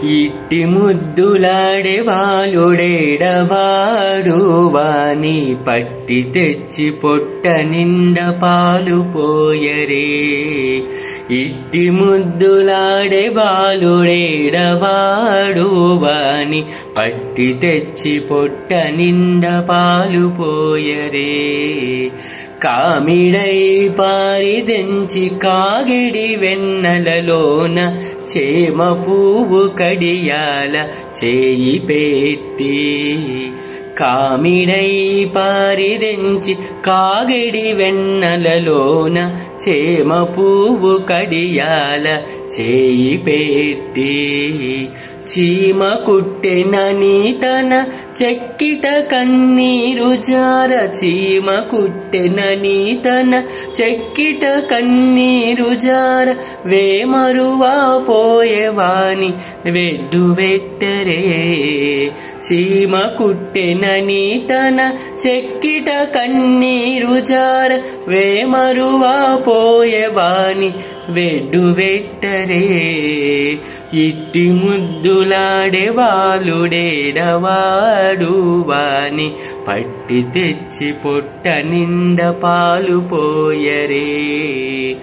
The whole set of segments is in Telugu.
ఇట్టి ముద్దులాడే బాలుడేడవాడు వాని పట్టి తెచ్చి పొట్ట నిండ పాలు పోయరే. ఇట్టి ముద్దులాడే బాలుడేడవాడు వాని పట్టి తెచ్చి పొట్ట నిండ పాలు పోయరే. కామిడై పారిదెంచి కాగిడి వెన్నెలలోన చేమ పువ్వు కడియాల చేయి పెట్టి. కామిడై పారిదెంచి కాగిడి వెన్నెలలోన చేమ పువ్వు కడియాల చేయి పెట్టి. చీమ కుట్టెనని తన చెక్కిట కన్నీరు జార. చీమ కుట్టెనని తన చెక్కిట కన్నీరు జార. వేమరువా పోయేవాని వెడ్డు వెట్టరే. చీమ కుట్టెనని తన చెక్కిట కన్నీరు జార. వేమరువా పోయేవాని వెడ్డు వెట్టరే. ఇట్టి ముద్దులాడే బాలుడేడవాడు వాని పట్టి తెచ్చి పొట్ట నిండ పాలు పోయరే.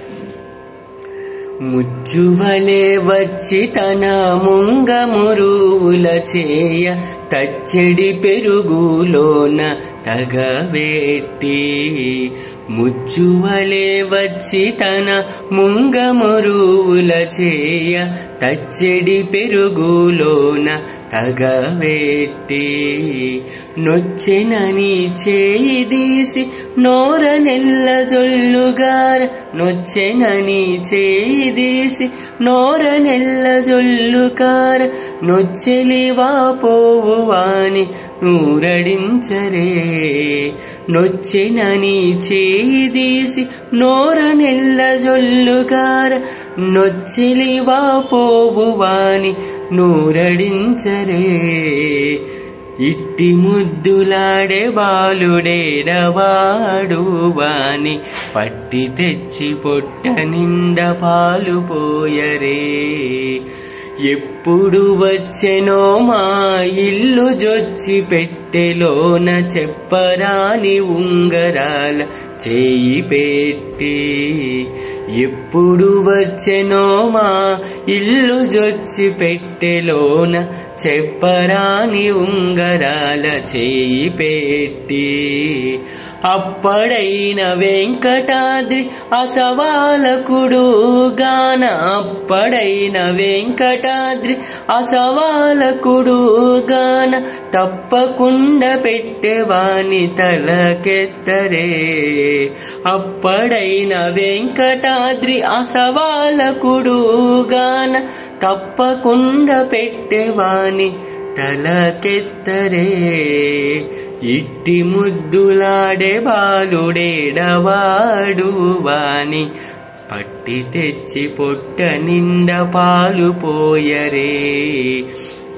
ముచ్చువలే వచ్చి తన ముంగమురువుల చేయ తచ్చెడి పెరుగులోన తగబెట్టి. ముచ్చువలే వచ్చి తన ముంగమురువుల చేయ తచ్చెడి పెరుగులోన తగబెట్టి. నొచ్చెనని చేయి తీసి నోర నెల్ల జొల్లుగార. నొచ్చెనని చేయి తీసి నోర నెల్ల జొల్లుగార. నొచ్చెలివా పోవు వాని నూరడించరే. నొచ్చెనని చేయి తీసి నోర నెల్ల జొల్లుగార. నొచ్చెలివా పోవు వాని నూరడించరే. ఇట్టి ముద్దులాడే బాలుడేడవాడు వాని పట్టి తెచ్చి పొట్ట నిండ పాలు పోయరే. ఎప్పుడు వచ్చెనో మా ఇల్లు జొచ్చి పెట్టెలోన చెప్పరాని ఉంగరాల చేయి పెట్టి. ఎప్పుడు వచ్చెనో మా ఇల్లు జొచ్చి పెట్టెలోన చెప్పరాని ఉంగరాల చేయి పెట్టి. అప్పడైన వెంకటాద్రి అసవాలకుడు గాన. అప్పడైన వెంకటాద్రి అసవాలకుడు గాన. తప్పకుండా పెట్టెవాని తలకెత్తరే. అప్పడైన వెంకటాద్రి అసవాలకుడు గాన. తప్పకుండా పెట్టెవాని తలకెత్తరే. ఇట్టి ముద్దులాడే బాలుడేడవాడు వాని పట్టి తెచ్చి పొట్ట నిండ పాలు పోయరే.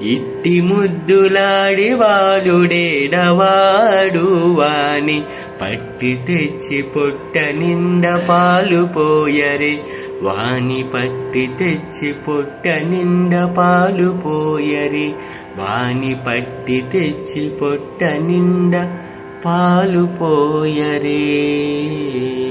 ఇట్టి ముద్దులాడే బాలుడేడవాడు వాని పట్టి తెచ్చి పొట్ట నిండ పాలు పోయరే. వాని పట్టి తెచ్చి పొట్ట నిండ పాలు పోయరే. వాని పట్టి తెచ్చి పొట్ట నిండ పాలు పోయరే.